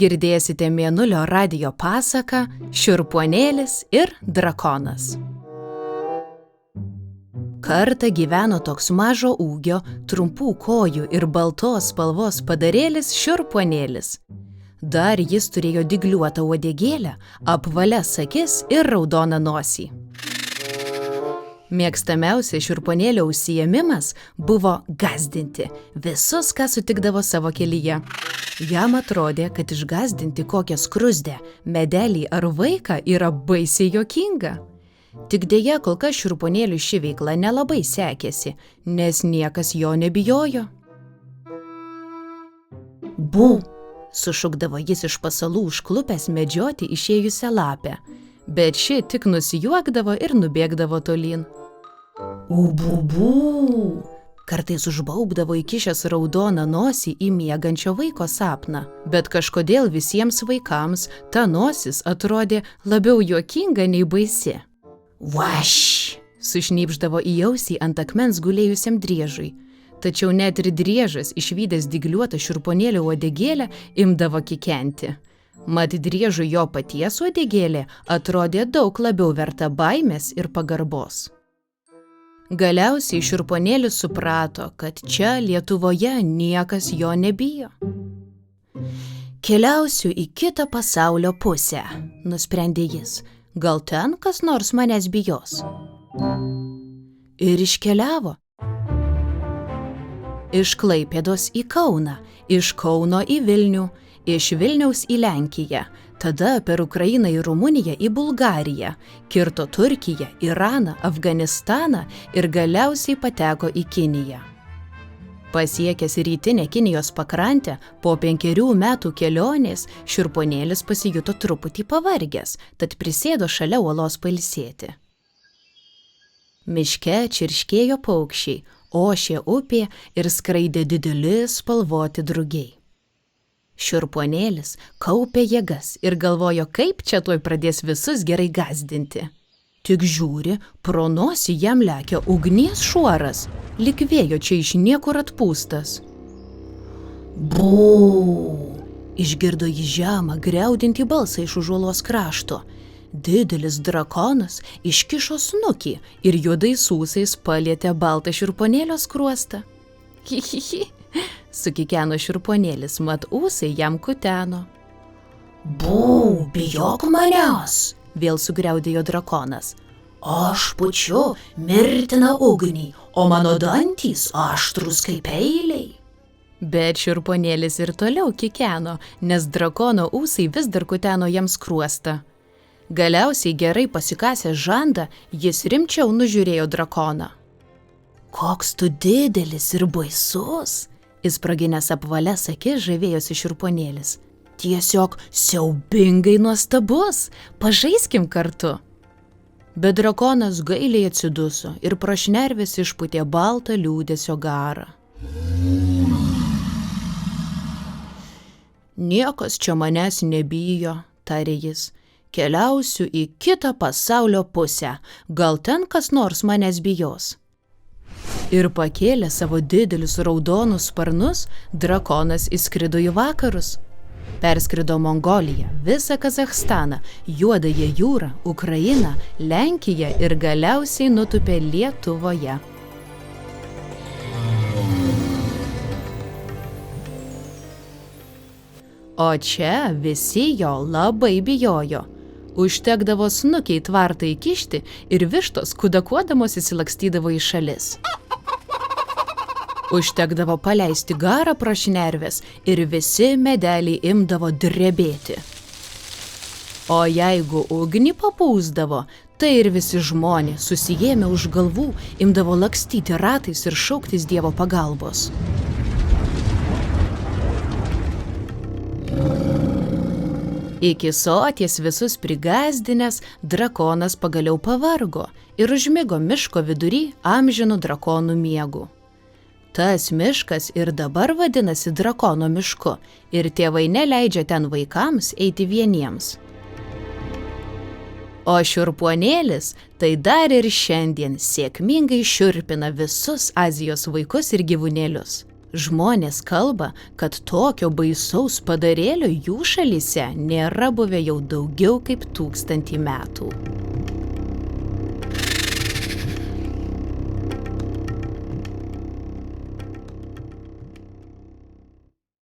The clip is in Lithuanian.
Girdėsite Mėnulio radijo pasaką Šiurpuonėlis ir drakonas. Kartą gyveno toks mažo ūgio, trumpų kojų ir baltos spalvos padarėlis Šiurpuonėlis. Dar jis turėjo dygliuotą uodegėlę, apvalias akis ir raudoną nosį. Mėgstamiausias Šiurpuonėlio užsiėmimas buvo gąsdinti visus, ką sutikdavo savo kelyje. Jam atrodė, kad išgąsdinti kokią skruzdę, medelį ar vaiką yra baisiai juokinga. Tik deja, kol kas Šiurpuonėliui ši veikla nelabai sekėsi, nes niekas jo nebijojo. Bu! Sušukdavo jis iš pasalų užklupęs medžioti išėjusią lapę, bet ši tik nusijuokdavo ir nubėgdavo tolyn. Ububu! Kartais užbaubdavo įkišęs raudoną nosį į miegančio vaiko sapną, bet kažkodėl visiems vaikams ta nosis atrodė labiau juokinga nei baisi. Vaš! Sušnypšdavo į ausį ant akmens gulėjusiam driežui. Tačiau net ir driežas, išvydęs dygliuotą Šiurpuonėlio uodegėlę, imdavo kikenti. Mat driežui jo paties uodegėlė atrodė daug labiau verta baimės ir pagarbos. Galiausiai Šiurpuonėlis suprato, kad čia Lietuvoje niekas jo nebijo. Keliausiu į kitą pasaulio pusę, nusprendė jis. Gal ten kas nors manęs bijos? Ir iškeliavo. Iš Klaipėdos į Kauną, iš Kauno į Vilnių, iš Vilniaus į Lenkiją, tada per Ukrainą ir Rumuniją į Bulgariją, kirto Turkiją, Iraną, Afganistaną ir galiausiai pateko į Kiniją. Pasiekęs rytinę Kinijos pakrantę, po 5 metų kelionės, Šiurpuonėlis pasijuto truputį pavargęs, tad prisėdo šalia uolos pailsėti. Miške čirškėjo paukščiai, ošė upė ir skraidė dideli spalvoti drugiai. Šiurpuonėlis kaupė jėgas ir galvojo, kaip čia tuoj pradės visus gerai gąsdinti. Tik žiūri, pro nosį jam lekia ugnies šuoras, lyg vėjo čia iš niekur atpūstas. Bu! Išgirdo jį žemą, griaudintį balsą iš už uolos krašto. Didelis drakonas iškišo snukį ir juodais ūsais palietė baltą Šiurpuonėlio skruostą. Hihihi, sukikeno Šiurpuonėlis, mat ūsai jam kuteno. Bu, bijok manęs, vėl sugriaudėjo drakonas. Aš pučiu mirtiną ugnį, o mano dantys aštrūs kaip peiliai. Bet Šiurpuonėlis ir toliau kikeno, nes drakono ūsai vis dar kuteno jam skruostą. Galiausiai gerai pasikasęs žandą, jis rimčiau nužiūrėjo drakoną. Koks tu didelis ir baisus, įspraginęs apvalias akis žavėjosi Šiurpuonėlis. Tiesiog siaubingai nuostabus, pažaiskim kartu. Bet drakonas gailiai atsiduso ir pro šnerves išpūtė baltą liūdesio garą. Niekas čia manęs nebijo, tarė jis. Keliausiu į kitą pasaulio pusę, gal ten kas nors manęs bijos. Ir pakėlė savo didelius raudonus sparnus, drakonas įskrido į vakarus. Perskrido Mongoliją, visą Kazachstaną, Juodąją jūrą, Ukrainą, Lenkiją ir galiausiai nutūpė Lietuvoje. O čia visi jo labai bijojo. Užtekdavo snukiai tvartą įkišti ir vištos kudakuodamos įsilakstydavo į šalis. Užtekdavo paleisti garą pro šnerves ir visi medeliai imdavo drebėti. O jeigu ugnį papūsdavo, tai ir visi žmonės susiėmę už galvų imdavo lakstyti ratais ir šauktis Dievo pagalbos. Iki soties visus prigąsdinęs, drakonas pagaliau pavargo ir užmigo miško vidury amžinų drakonų miegų. Tas miškas ir dabar vadinasi drakono mišku ir tėvai neleidžia ten vaikams eiti vieniems. O Šiurpuonėlis tai dar ir šiandien sėkmingai šiurpina visus Azijos vaikus ir gyvūnėlius. Žmonės kalba, kad tokio baisaus padarėlio jų šalyse nėra buvę jau daugiau kaip 1000 metų.